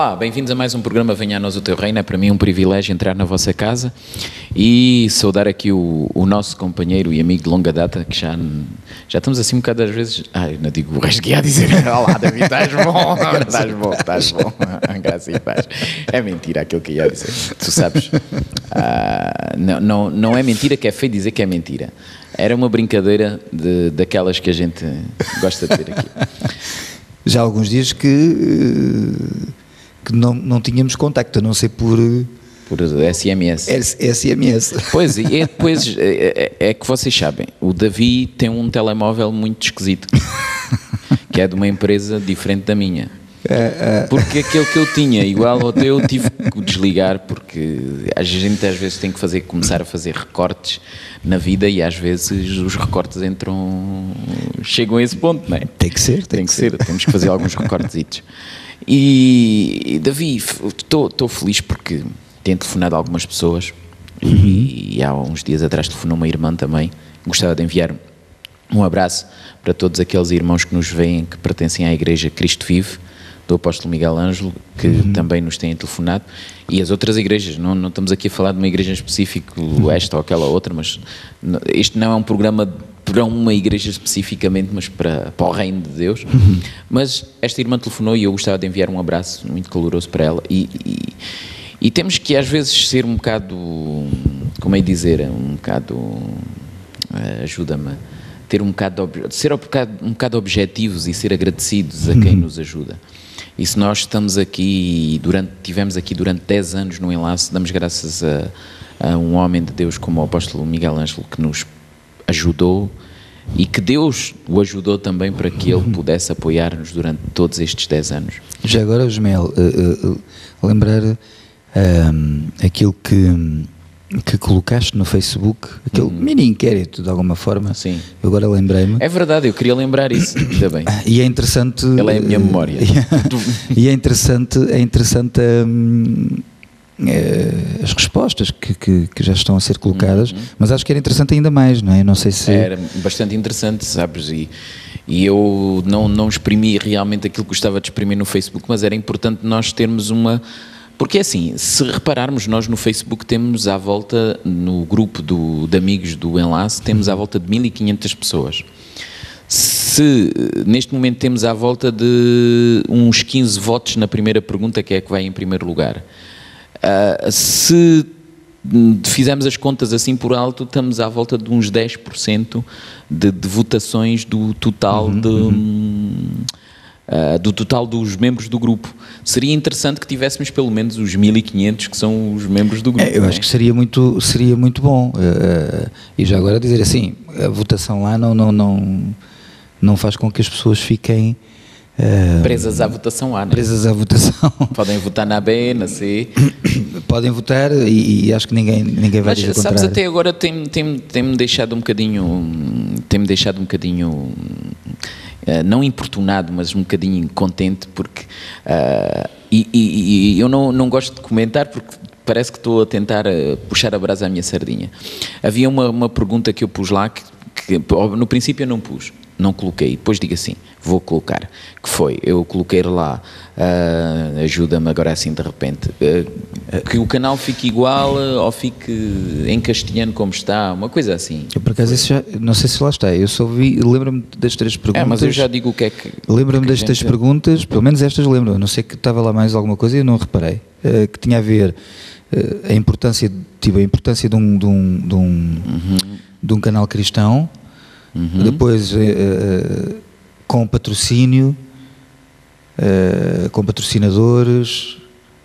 Olá, bem-vindos a mais um programa Venha a Nós o Teu Reino. É para mim um privilégio entrar na vossa casa e saudar aqui o nosso companheiro e amigo de longa data, que já estamos assim um bocado às vezes... Ai, não digo o resto que ia dizer. Olá, David, estás bom? Estás bom. Graças e paz. É mentira aquilo que ia dizer. Tu sabes, não é mentira, que é feio dizer que é mentira. Era uma brincadeira daquelas que a gente gosta de ter aqui. Já há alguns dias que não tínhamos contacto, a não ser por SMS. SMS. Pois, e depois é que vocês sabem, o Davi tem um telemóvel muito esquisito, que é de uma empresa diferente da minha. Porque aquele que eu tinha igual ao teu tive que desligar, porque a gente às vezes tem que começar a fazer recortes na vida e às vezes os recortes chegam a esse ponto, não é? Tem que ser. Temos que fazer alguns recortesitos. E Davi, estou feliz porque tenho telefonado a algumas pessoas e há uns dias atrás telefonou uma irmã também. Gostava de enviar um abraço para todos aqueles irmãos que nos veem, que pertencem à Igreja Cristo Vive, do apóstolo Miguel Ângelo, que também nos têm telefonado, e as outras igrejas. Não estamos aqui a falar de uma igreja em específico, esta ou aquela outra, mas este não é um programa para uma igreja especificamente, mas para o reino de Deus. Mas esta irmã telefonou e eu gostava de enviar um abraço muito caloroso para ela, e temos que às vezes ser um bocado, como é dizer, ajuda-me, ter um bocado, ser um bocado objetivos e ser agradecidos a quem nos ajuda. E se nós estamos aqui, tivemos aqui durante 10 anos no Enlace, damos graças a um homem de Deus como o apóstolo Miguel Ângelo, que nos ajudou e que Deus o ajudou também para que ele pudesse apoiar-nos durante todos estes 10 anos. Já agora, Ismael, lembrar aquilo que colocaste no Facebook, aquele mini inquérito de alguma forma. Sim. Eu agora lembrei-me. É verdade, eu queria lembrar isso, ainda bem. E é interessante. Ela é a minha memória. E é interessante as respostas que já estão a ser colocadas, mas acho que era interessante ainda mais, não é? Não sei se... Era bastante interessante, sabes, e eu não exprimi realmente aquilo que gostava de exprimir no Facebook, mas era importante nós termos uma... Porque assim, se repararmos, nós no Facebook temos à volta, no grupo de amigos do Enlace, temos à volta de 1500 pessoas. Se neste momento temos à volta de uns 15 votos na primeira pergunta, que é a que vai em primeiro lugar. Se fizermos as contas assim por alto, estamos à volta de uns 10% de votações do total do total dos membros do grupo. Seria interessante que tivéssemos pelo menos os 1500 que são os membros do grupo. Eu acho que seria muito bom. E já agora dizer assim, a votação lá não faz com que as pessoas fiquem presas à votação A, não é? Presas à votação. Podem votar na B, na C. Podem votar e acho que ninguém vai dizer o contrário. Sabes, até agora tem-me deixado um bocadinho não importunado, mas um bocadinho contente, porque eu não gosto de comentar porque parece que estou a tentar puxar a brasa à minha sardinha. Havia uma pergunta que eu pus lá que no princípio eu não coloquei, depois digo assim, vou colocar, que foi, eu coloquei lá, ajuda-me agora assim de repente, que o canal fique igual ou fique em castelhano como está, uma coisa assim. Eu por acaso isso já, não sei se lá está, eu só lembro-me das 3 perguntas. Mas eu já digo o que é que... Lembro-me das 3 perguntas, pelo menos estas lembro, a não sei que estava lá mais alguma coisa e eu não reparei, que tinha a ver a importância de um canal cristão. Depois com patrocínio, com patrocinadores,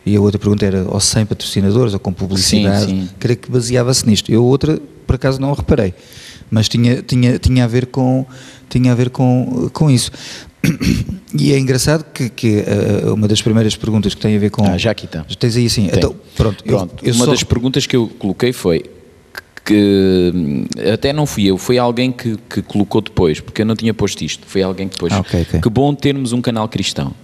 e a outra pergunta era ou sem patrocinadores ou com publicidade. Sim. Creio que baseava-se nisto. Eu outra por acaso não reparei, mas tinha a ver com isso. E é engraçado que uma das primeiras perguntas que tem a ver com... já aqui está. Tens aí assim, então, pronto. Uma das perguntas que eu coloquei foi que até não fui eu, foi alguém que colocou depois, porque eu não tinha posto isto, foi alguém que pôs. Okay. Que bom termos um canal cristão.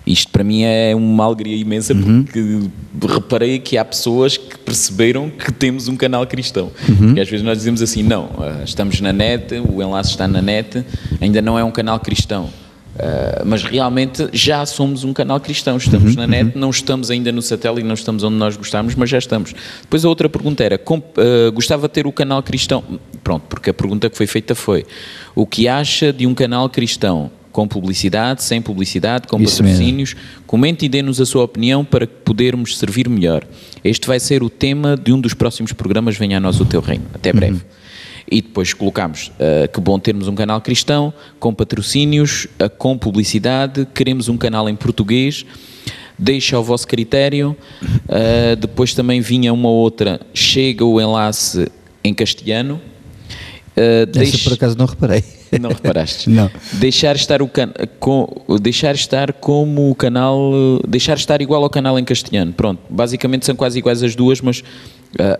Isto para mim é uma alegria imensa, porque reparei que há pessoas que perceberam que temos um canal cristão. Porque às vezes nós dizemos assim, não, estamos na net, o Enlace está na net, ainda não é um canal cristão. Mas realmente já somos um canal cristão, estamos na net, não estamos ainda no satélite, não estamos onde nós gostávamos, mas já estamos. Depois a outra pergunta era, gostava de ter o canal cristão, pronto, porque a pergunta que foi feita foi, o que acha de um canal cristão com publicidade, sem publicidade, com patrocínios? Comente e dê-nos a sua opinião para que podermos servir melhor. Este vai ser o tema de um dos próximos programas, Venha a Nós o Teu Reino. Até breve. E depois colocámos, que bom termos um canal cristão, com patrocínios, com publicidade, queremos um canal em português, deixa ao vosso critério. Depois também vinha uma outra, chega o enlace em castelhano. Essa por acaso não reparei. Não reparaste? Não. Deixar estar como o canal, deixar estar igual ao canal em castelhano. Pronto, basicamente são quase iguais as duas, mas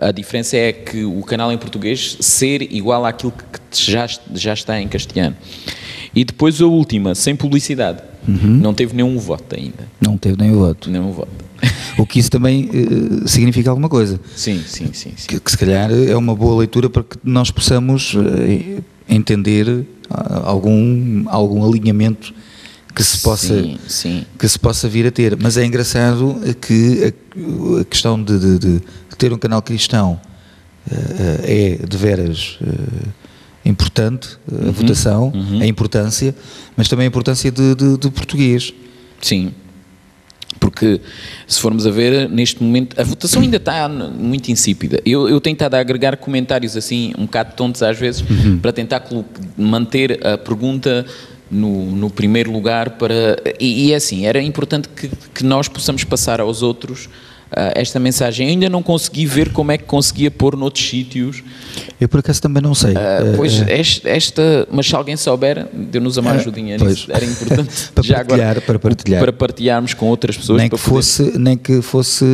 a diferença é que o canal em português ser igual àquilo que já está em castelhano. E depois a última, sem publicidade. Não teve nenhum voto ainda. Não teve nenhum voto. Nenhum voto. O que isso também significa alguma coisa. Sim. Que se calhar é uma boa leitura para que nós possamos entender algum alinhamento que se possa vir a ter. Mas é engraçado que a questão de ter um canal cristão é de veras importante, a votação, a importância, mas também a importância de português. Sim. Porque, se formos a ver, neste momento, a votação ainda está muito insípida. Eu tenho estado a agregar comentários assim, um bocado tontos às vezes, para tentar manter a pergunta no primeiro lugar. E é assim, era importante que nós possamos passar aos outros esta mensagem. Eu ainda não consegui ver como é que conseguia pôr noutros sítios. Eu por acaso também não sei. Mas se alguém souber, deu-nos uma ajudinha nisso. Era importante para partilharmos com outras pessoas. Nem que fosse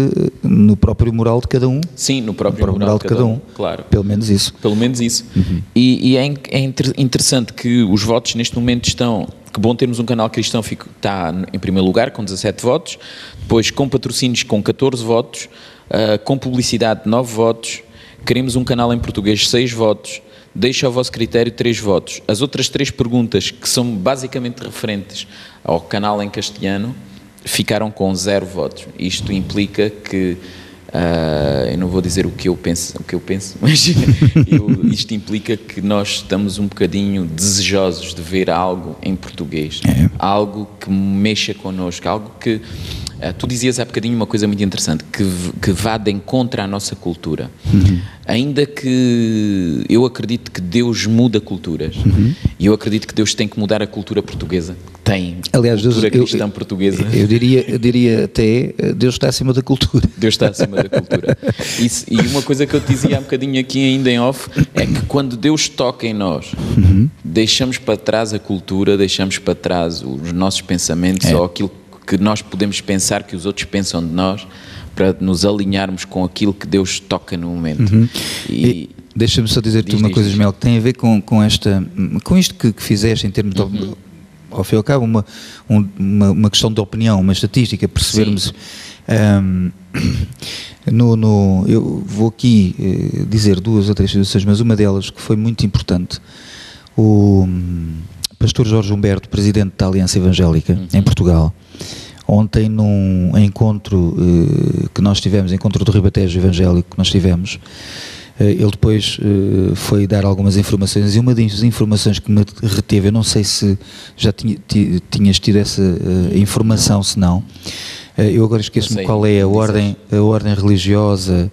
no próprio moral de cada um. Sim, no próprio moral de cada um. Claro. Pelo menos isso. E é interessante que os votos neste momento estão... Que bom termos um canal cristão, está em primeiro lugar com 17 votos, depois com patrocínios com 14 votos, com publicidade 9 votos, queremos um canal em português 6 votos, deixa ao vosso critério 3 votos. As outras 3 perguntas, que são basicamente referentes ao canal em castelhano, ficaram com 0 votos. Isto implica que... eu não vou dizer o que eu penso, mas isto implica que nós estamos um bocadinho desejosos de ver algo em português, algo que mexa connosco, algo que tu dizias há bocadinho uma coisa muito interessante, que vá de encontro à nossa cultura. Ainda que eu acredito que Deus muda culturas, e eu acredito que Deus tem que mudar a cultura portuguesa, aliás, cultura cristã portuguesa. Eu diria até, Deus está acima da cultura. Deus está acima da cultura. E uma coisa que eu te dizia há um bocadinho aqui ainda em off, é que quando Deus toca em nós, deixamos para trás a cultura, deixamos para trás os nossos pensamentos, ou aquilo que nós podemos pensar que os outros pensam de nós, para nos alinharmos com aquilo que Deus toca no momento. E deixa-me só dizer-te uma coisa, Ismael, que tem a ver com isto que fizeste em termos de... Ao fim e ao cabo, uma questão de opinião, uma estatística, percebermos. Eu vou aqui dizer 2 ou 3 situações, mas uma delas que foi muito importante. O pastor Jorge Humberto, presidente da Aliança Evangélica em Portugal, ontem num encontro que nós tivemos, encontro do Ribatejo Evangélico que nós tivemos, ele depois foi dar algumas informações, e uma das informações que me reteve, eu não sei se já tinhas tido essa informação, se não, eu agora esqueço-me qual é a ordem religiosa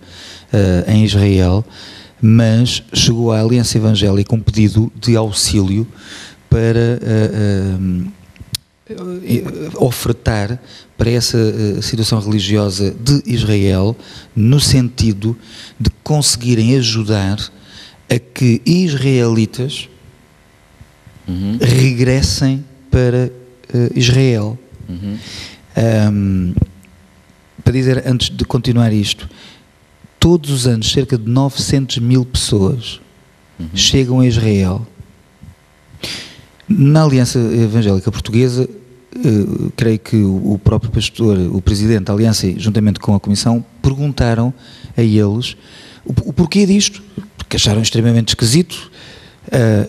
em Israel, mas chegou à Aliança Evangélica um pedido de auxílio para ofertar para essa situação religiosa de Israel, no sentido de conseguirem ajudar a que israelitas regressem para Israel. Para dizer, antes de continuar isto, todos os anos cerca de 900 mil pessoas chegam a Israel. Na Aliança Evangélica Portuguesa, creio que o próprio pastor, o presidente da Aliança, juntamente com a comissão, perguntaram a eles o porquê disto, porque acharam extremamente esquisito,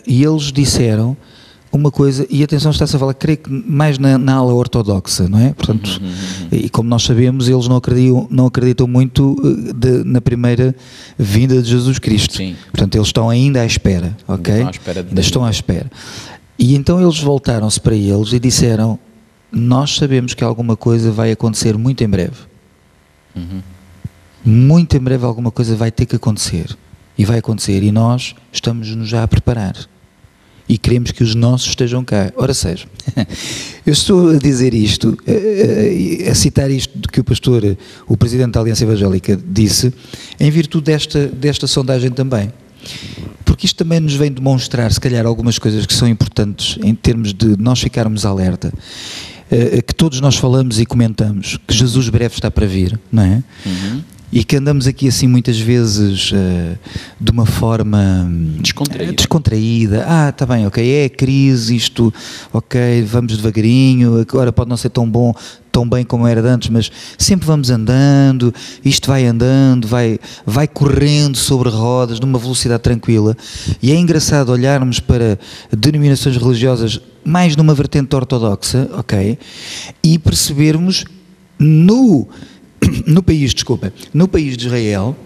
e eles disseram: uma coisa, e atenção, está-se a falar, creio que mais na ala ortodoxa, não é? Portanto, e como nós sabemos, eles não acreditam muito na primeira vinda de Jesus Cristo. Sim. Portanto, eles estão ainda à espera, ok? Ainda estão à espera. E então eles voltaram-se para eles e disseram: nós sabemos que alguma coisa vai acontecer muito em breve. Muito em breve alguma coisa vai ter que acontecer. E vai acontecer, e nós estamos-nos já a preparar. E queremos que os nossos estejam cá. Ora seja, eu estou a dizer isto, a citar isto que o Presidente da Aliança Evangélica disse, em virtude desta sondagem também. Porque isto também nos vem demonstrar, se calhar, algumas coisas que são importantes em termos de nós ficarmos alerta, que todos nós falamos e comentamos, que Jesus breve está para vir, não é? E que andamos aqui assim muitas vezes de uma forma descontraída. Está bem, ok, é crise, isto, ok, vamos devagarinho, agora pode não ser tão bem como era de antes, mas sempre vamos andando, isto vai andando, vai correndo sobre rodas, numa velocidade tranquila. E é engraçado olharmos para denominações religiosas mais numa vertente ortodoxa, ok, e percebermos no país de Israel,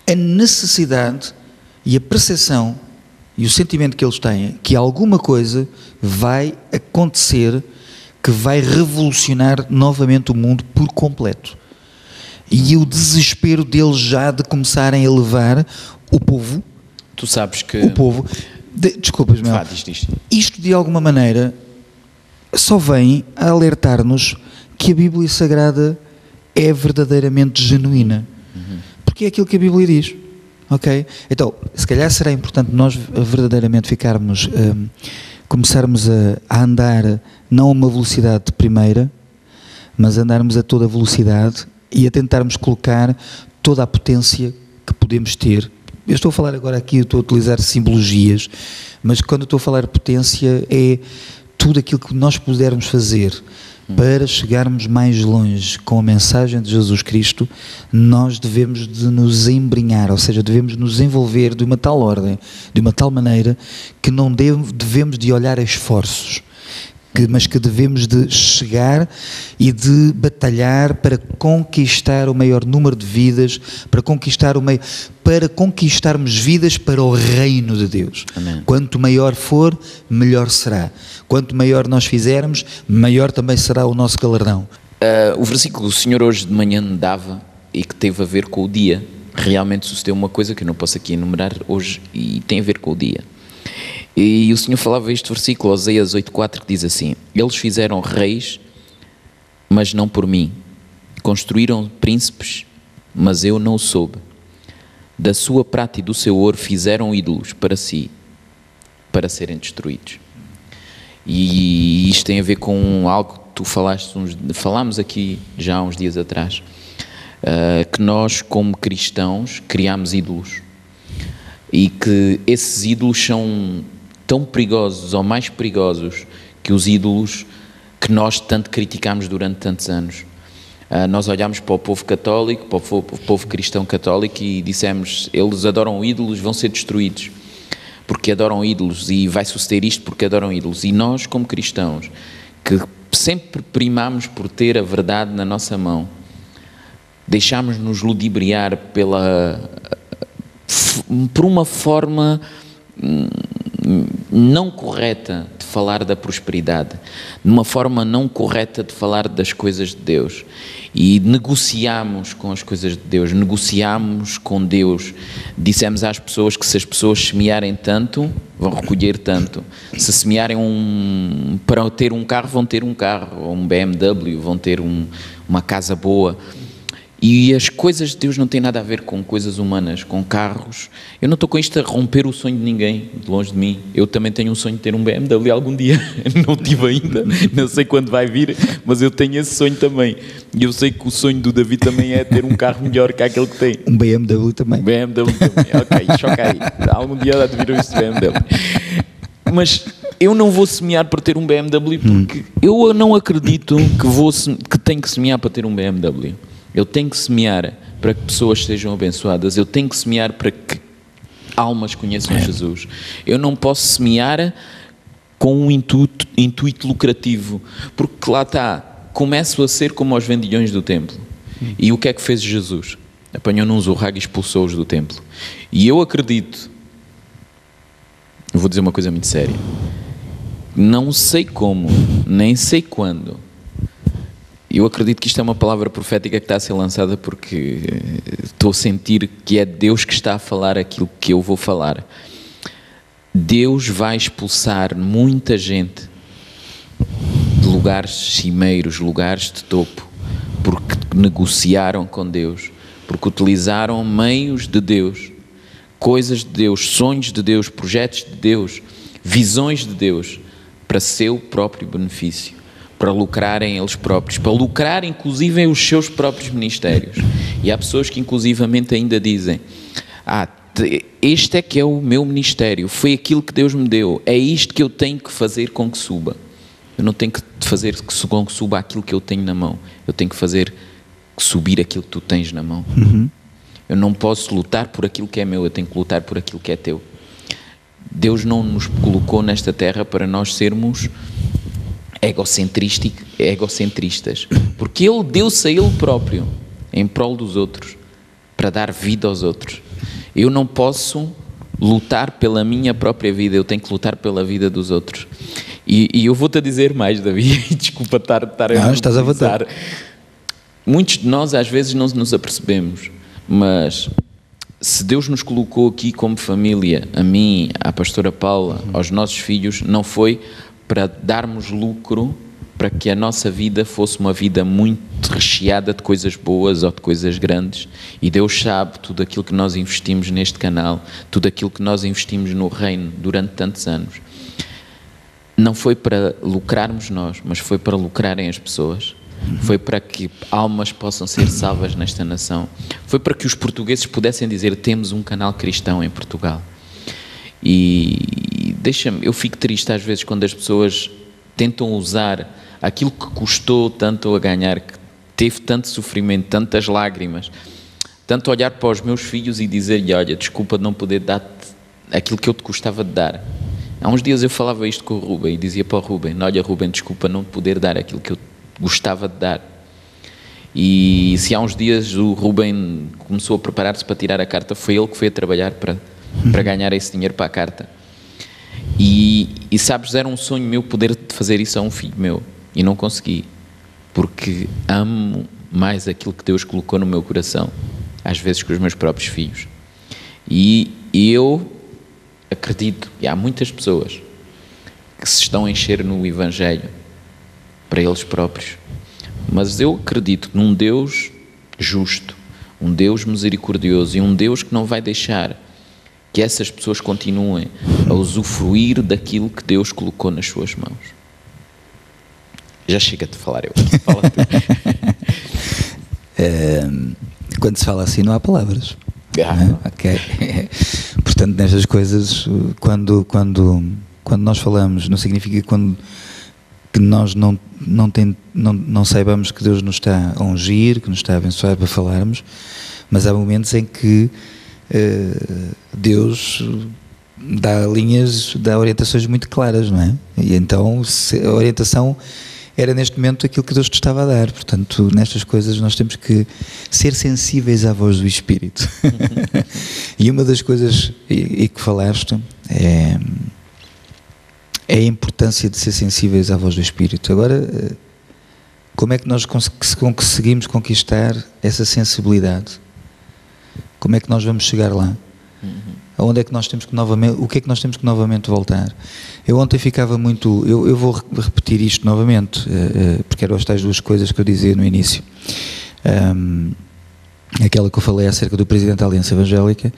a necessidade e a percepção e o sentimento que eles têm que alguma coisa vai acontecer que vai revolucionar novamente o mundo por completo. E o desespero deles já de começarem a levar o povo... Tu sabes que... O povo... Desculpa, Ismael. Isto, de alguma maneira, só vem a alertar-nos que a Bíblia Sagrada é verdadeiramente genuína. Porque é aquilo que a Bíblia diz. Ok? Então, se calhar será importante nós verdadeiramente começarmos a andar não a uma velocidade de primeira, mas andarmos a toda velocidade e a tentarmos colocar toda a potência que podemos ter. Eu estou a falar agora aqui, eu estou a utilizar simbologias, mas quando eu estou a falar de potência é tudo aquilo que nós pudermos fazer para chegarmos mais longe com a mensagem de Jesus Cristo. Nós devemos de nos embrenhar, ou seja, devemos nos envolver de uma tal ordem, de uma tal maneira, que não devemos de olhar a esforços, mas que devemos de chegar e de batalhar para conquistar o maior número de vidas, para conquistarmos vidas para o reino de Deus. Amém. Quanto maior for, melhor será. Quanto maior nós fizermos, maior também será o nosso galardão. O versículo que o Senhor hoje de manhã me dava e que teve a ver com o dia, realmente sucedeu uma coisa que eu não posso aqui enumerar hoje e tem a ver com o dia. E o Senhor falava este versículo, Oséias 8,4, que diz assim: eles fizeram reis, mas não por mim. Construíram príncipes, mas eu não o soube. Da sua prata e do seu ouro fizeram ídolos para si, para serem destruídos. E isto tem a ver com algo que tu falámos aqui já há uns dias atrás, que nós, como cristãos, criámos ídolos. E que esses ídolos são tão perigosos ou mais perigosos que os ídolos que nós tanto criticámos durante tantos anos. Nós olhámos para o povo católico, para o povo cristão católico e dissemos: eles adoram ídolos, vão ser destruídos porque adoram ídolos, e vai suceder isto porque adoram ídolos. E nós, como cristãos, que sempre primámos por ter a verdade na nossa mão, deixámos-nos ludibriar por uma forma não correta de falar da prosperidade, numa forma não correta de falar das coisas de Deus, e negociámos com as coisas de Deus, negociámos com Deus. Dissemos às pessoas que se as pessoas semearem tanto, vão recolher tanto. Se semearem para ter um carro, vão ter um carro, ou um BMW, vão ter uma casa boa. E as coisas de Deus não têm nada a ver com coisas humanas, com carros. Eu não estou com isto a romper o sonho de ninguém, de longe de mim. Eu também tenho um sonho de ter um BMW algum dia. Não tive ainda, não sei quando vai vir, mas eu tenho esse sonho também. E eu sei que o sonho do David também é ter um carro melhor que aquele que tem. Um BMW também. Um BMW também, ok, choca aí. Algum dia há de vir este BMW. Mas eu não vou semear para ter um BMW, porque eu não acredito que tenho que semear para ter um BMW. Eu tenho que semear para que pessoas sejam abençoadas. Eu tenho que semear para que almas conheçam Jesus. Eu não posso semear com um intuito lucrativo, porque lá está, começo a ser como aos vendilhões do templo. E o que é que fez Jesus? Apanhou num zurrago e expulsou-os do templo. E eu acredito, vou dizer uma coisa muito séria, não sei como, nem sei quando, eu acredito que isto é uma palavra profética que está a ser lançada, porque estou a sentir que é Deus que está a falar aquilo que eu vou falar. Deus vai expulsar muita gente de lugares cimeiros, lugares de topo, porque negociaram com Deus, porque utilizaram meios de Deus, coisas de Deus, sonhos de Deus, projetos de Deus, visões de Deus, para seu próprio benefício, para lucrarem eles próprios, para lucrar inclusive os seus próprios ministérios. E há pessoas que inclusivamente ainda dizem: este é que é o meu ministério, foi aquilo que Deus me deu, é isto que eu tenho que fazer com que suba. Eu não tenho que fazer com que suba aquilo que eu tenho na mão, eu tenho que fazer subir aquilo que tu tens na mão. Eu não posso lutar por aquilo que é meu, eu tenho que lutar por aquilo que é teu. Deus não nos colocou nesta terra para nós sermos egocentristas, porque Ele deu-se a Ele próprio em prol dos outros, para dar vida aos outros. Eu não posso lutar pela minha própria vida, eu tenho que lutar pela vida dos outros. E eu vou-te a dizer mais, Davi, desculpa estar a estás a votar. Muitos de nós às vezes não nos apercebemos, mas se Deus nos colocou aqui como família, a mim, à pastora Paula, aos nossos filhos, não foi para darmos lucro, para que a nossa vida fosse uma vida muito recheada de coisas boas ou de coisas grandes. E Deus sabe tudo aquilo que nós investimos neste canal, tudo aquilo que nós investimos no reino durante tantos anos. Não foi para lucrarmos nós, mas foi para lucrarem as pessoas. Foi para que almas possam ser salvas nesta nação. Foi para que os portugueses pudessem dizer: temos um canal cristão em Portugal. E deixa-me, eu fico triste às vezes quando as pessoas tentam usar aquilo que custou tanto a ganhar, que teve tanto sofrimento, tantas lágrimas, tanto olhar para os meus filhos e dizer-lhe: olha, desculpa de não poder dar-te aquilo que eu te gostava de dar. Há uns dias eu falava isto com o Ruben e dizia para o Ruben: olha, Ruben, desculpa não poder dar aquilo que eu gostava de dar. E se há uns dias o Ruben começou a preparar-se para tirar a carta, foi ele que foi a trabalhar para ganhar esse dinheiro para a carta. E sabes, era um sonho meu poder fazer isso a um filho meu, e não consegui, porque amo mais aquilo que Deus colocou no meu coração, às vezes, que os meus próprios filhos. E eu acredito, e há muitas pessoas que se estão a encher no Evangelho para eles próprios, mas eu acredito num Deus justo, um Deus misericordioso e um Deus que não vai deixar que essas pessoas continuem a usufruir daquilo que Deus colocou nas suas mãos. Já chega de falar eu. Fala tu. Quando se fala assim não há palavras. Ok. Portanto, nestas coisas, quando nós falamos, não significa que nós não saibamos que Deus nos está a ungir, que nos está a abençoar para falarmos, mas há momentos em que Deus dá orientações muito claras, não é? E então a orientação era neste momento aquilo que Deus te estava a dar. Portanto, nestas coisas nós temos que ser sensíveis à voz do Espírito. E uma das coisas que falaste é a importância de ser sensíveis à voz do Espírito. Agora, como é que nós conseguimos conquistar essa sensibilidade? Como é que nós vamos chegar lá? Aonde é que nós temos que novamente, o que é que nós temos que novamente voltar? Eu ontem ficava muito, eu vou repetir isto novamente, porque eram as tais duas coisas que eu dizia no início. Aquela que eu falei acerca do Presidente da Aliança Evangélica,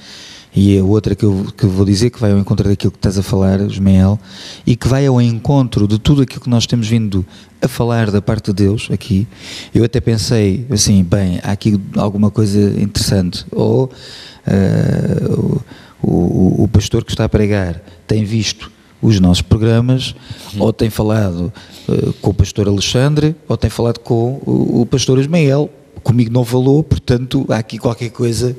e a outra que eu vou dizer, que vai ao encontro daquilo que estás a falar, Ismael, e que vai ao encontro de tudo aquilo que nós temos vindo a falar da parte de Deus aqui. Eu até pensei assim, bem, há aqui alguma coisa interessante, ou o pastor que está a pregar tem visto os nossos programas, ou tem falado com o pastor Alexandre, ou tem falado com o pastor Ismael. Comigo não falou, portanto há aqui qualquer coisa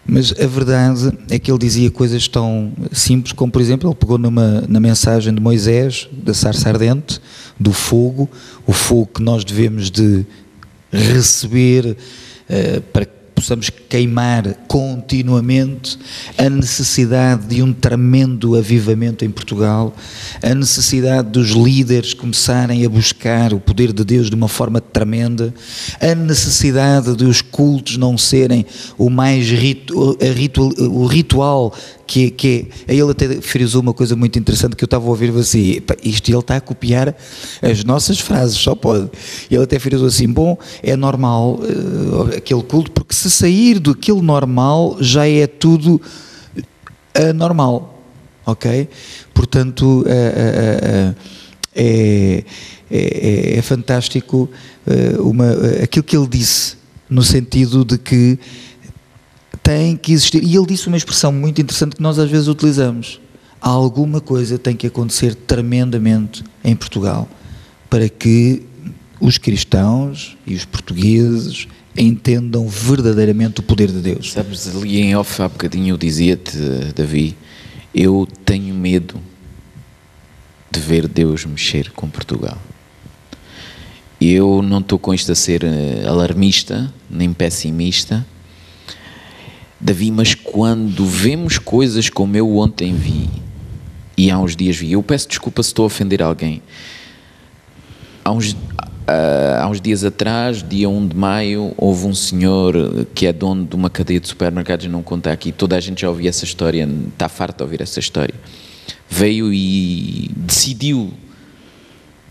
Mas a verdade é que ele dizia coisas tão simples como, por exemplo, ele pegou na mensagem de Moisés, da sarça ardente, do fogo, o fogo que nós devemos de receber para que possamos queimar continuamente, a necessidade de um tremendo avivamento em Portugal, a necessidade dos líderes começarem a buscar o poder de Deus de uma forma tremenda, a necessidade de os cultos não serem o mais o ritual que é. Ele até frisou uma coisa muito interessante que eu estava a ouvir assim, isto ele está a copiar as nossas frases, só pode. Ele até frisou assim, bom, é normal aquele culto, porque se sair daquele normal já é tudo anormal, ok? Portanto, é fantástico aquilo que ele disse, no sentido de que tem que existir, e ele disse uma expressão muito interessante que nós às vezes utilizamos: alguma coisa tem que acontecer tremendamente em Portugal para que os cristãos e os portugueses entendam verdadeiramente o poder de Deus. Sabes, ali em off há bocadinho eu dizia-te, Davi, eu tenho medo de ver Deus mexer com Portugal. Eu não estou com isto a ser alarmista, nem pessimista, Davi, mas quando vemos coisas como eu ontem vi, e há uns dias vi, eu peço desculpa se estou a ofender alguém, há uns dias atrás, dia 1 de maio, houve um senhor que é dono de uma cadeia de supermercados, não conta aqui, toda a gente já ouviu essa história, está farto de ouvir essa história, veio e decidiu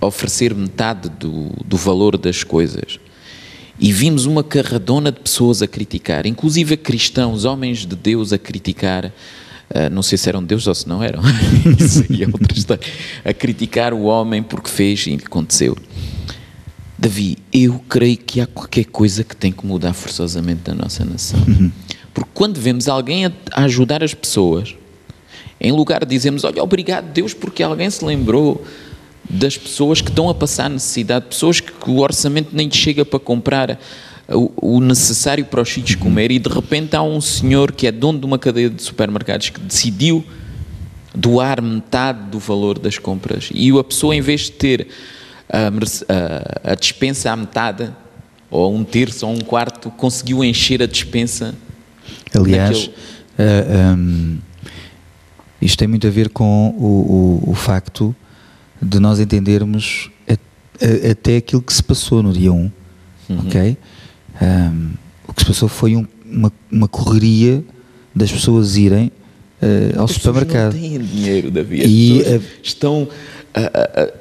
oferecer metade do valor das coisas. E vimos uma carradona de pessoas a criticar, inclusive cristãos, homens de Deus a criticar, não sei se eram Deus ou se não eram, isso aí é outra história, a criticar o homem porque fez e aconteceu. Davi, eu creio que há qualquer coisa que tem que mudar forçosamente na nossa nação. Porque quando vemos alguém a ajudar as pessoas, em lugar de dizermos, olha, obrigado Deus porque alguém se lembrou das pessoas que estão a passar necessidade, pessoas que o orçamento nem chega para comprar o necessário para os filhos comer, e de repente há um senhor que é dono de uma cadeia de supermercados que decidiu doar metade do valor das compras, e a pessoa, em vez de ter a despensa à metade, ou um terço ou um quarto, conseguiu encher a despensa. Aliás, isto tem muito a ver com o facto de nós entendermos até aquilo que se passou no dia 1, ok? O que se passou foi uma correria das pessoas irem ao supermercado. Não têm dinheiro, Davi. E estão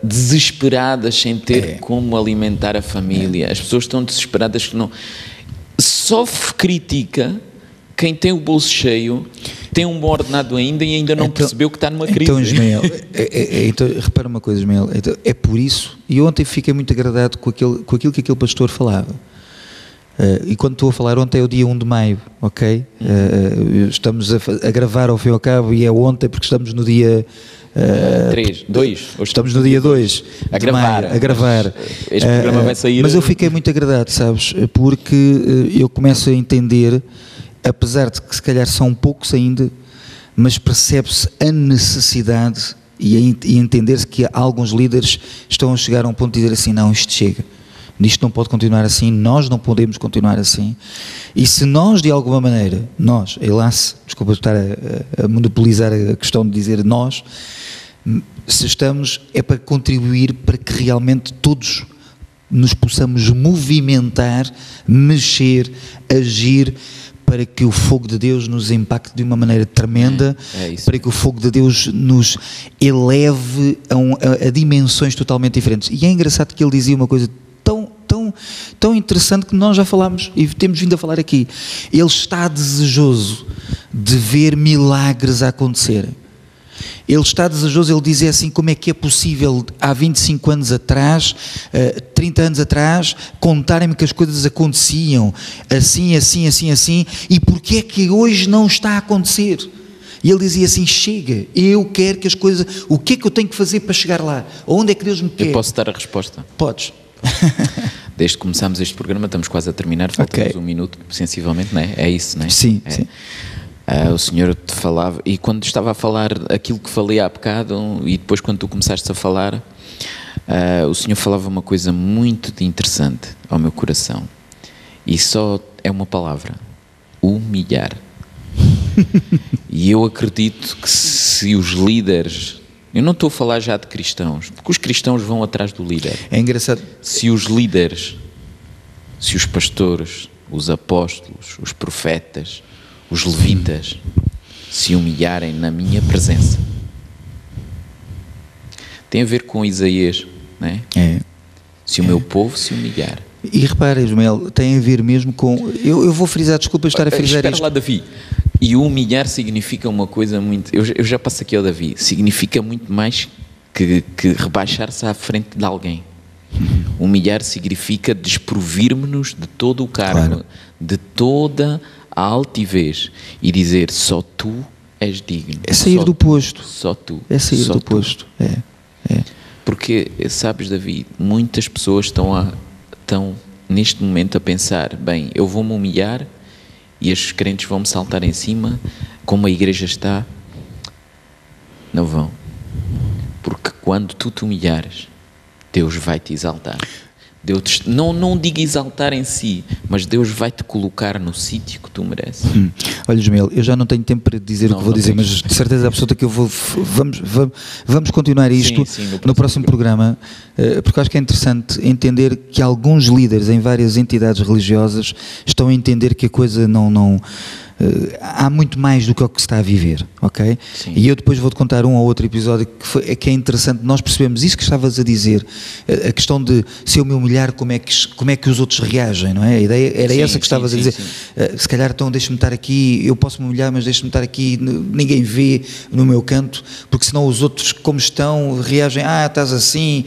desesperadas sem ter como alimentar a família. As pessoas estão desesperadas que não... Só critica quem tem o bolso cheio, tem um bom ordenado ainda e ainda não percebeu que está numa crise. Então, Ismael, então, repara uma coisa, Ismael, então, é por isso, e ontem fiquei muito agradado com aquilo que aquele pastor falava. E quando estou a falar, ontem é o dia 1 de maio, ok? Estamos a gravar ao fim e ao cabo, e é ontem porque estamos no dia... 2. Estamos no dia 2 a gravar. Este programa vai sair... Mas eu fiquei muito agradado, sabes? Porque eu começo a entender, apesar de que se calhar são poucos ainda, mas percebe-se a necessidade e entender-se que alguns líderes estão a chegar a um ponto de dizer assim, não, isto chega, isto não pode continuar assim, nós não podemos continuar assim, e se nós de alguma maneira, nós, desculpa estar a monopolizar a questão de dizer nós, se estamos, é para contribuir para que realmente todos nos possamos movimentar, mexer, agir, para que o fogo de Deus nos impacte de uma maneira tremenda, para que o fogo de Deus nos eleve a dimensões totalmente diferentes. E é engraçado que ele dizia uma coisa tão interessante que nós já falámos e temos vindo a falar aqui. Ele está desejoso de ver milagres acontecerem. Ele está desejoso, ele diz assim, como é que é possível há 25 anos atrás, 30 anos atrás, contarem-me que as coisas aconteciam assim, e porque é que hoje não está a acontecer? E ele dizia assim, chega, eu quero que as coisas, o que é que eu tenho que fazer para chegar lá? Onde é que Deus me quer? Eu posso dar a resposta? Podes. desde que começámos este programa, estamos quase a terminar, falta-nos um minuto, sensivelmente, não é? É isso, não é? Sim, é. sim. O senhor te falava, e quando estava a falar aquilo que falei há bocado, e depois quando tu começaste a falar, o senhor falava uma coisa muito interessante ao meu coração, e só é uma palavra: humilhar. E eu acredito que se os líderes, eu não estou a falar já de cristãos, porque os cristãos vão atrás do líder. É engraçado. Se os líderes, se os pastores, os apóstolos, os profetas, os levitas se humilharem na minha presença, tem a ver com Isaías, não é? Se o meu povo se humilhar. E repara, Ismael, tem a ver mesmo com... Eu vou frisar, desculpa estar a frisar Espera isto. lá, Davi. E o humilhar significa uma coisa muito... Eu já passo aqui ao Davi. Significa muito mais que rebaixar-se à frente de alguém. Humilhar significa desprovir-me-nos de todo o cargo, de toda a altivez, e dizer: só tu és digno. É sair do posto. Só tu. É sair do posto. Porque, sabes, Davi, muitas pessoas estão neste momento a pensar: bem, eu vou-me humilhar e os crentes vão-me saltar em cima, como a igreja está. Não vão. Porque quando tu te humilhares, Deus vai te exaltar. Deus não diga exaltar em si, mas Deus vai te colocar no sítio que tu mereces. Olha, Ismael, eu já não tenho tempo para dizer o que vou dizer, mas de certeza absoluta que eu vou. Vamos continuar isto no próximo programa, porque acho que é interessante entender que alguns líderes em várias entidades religiosas estão a entender que a coisa não há muito mais do que o que se está a viver, ok? Sim. E eu depois vou-te contar um ou outro episódio que é interessante. Nós percebemos isso que estavas a dizer, a questão de se eu me humilhar, como é que os outros reagem, não é? A ideia era essa que estavas a dizer. Se calhar então deixa-me estar aqui, eu posso me humilhar, mas deixa-me estar aqui, ninguém vê no meu canto, porque senão os outros, como estão, reagem: estás assim,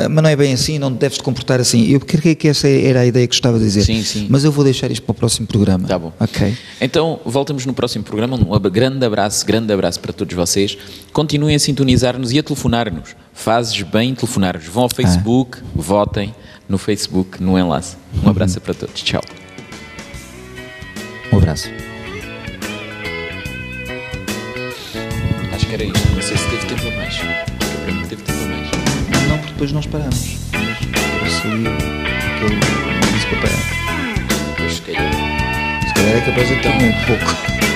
mas não é bem assim, não deves te comportar assim. Eu creio que essa era a ideia que estava a dizer. Sim. Mas eu vou deixar isto para o próximo programa. Tá bom. Ok. Então, voltamos no próximo programa. Um grande abraço para todos vocês. Continuem a sintonizar-nos e a telefonar-nos. Fazes bem em telefonar-nos. Vão ao Facebook, votem no Facebook, no enlace. Um abraço para todos. Tchau. Um abraço. Acho que era isto. Não sei se teve tempo a mais. Para mim teve tempo a mais. Não, porque depois nós paramos. Eu saí porque ele disse para parar. Pois, se calhar. Se calhar é capaz de ter um pouco.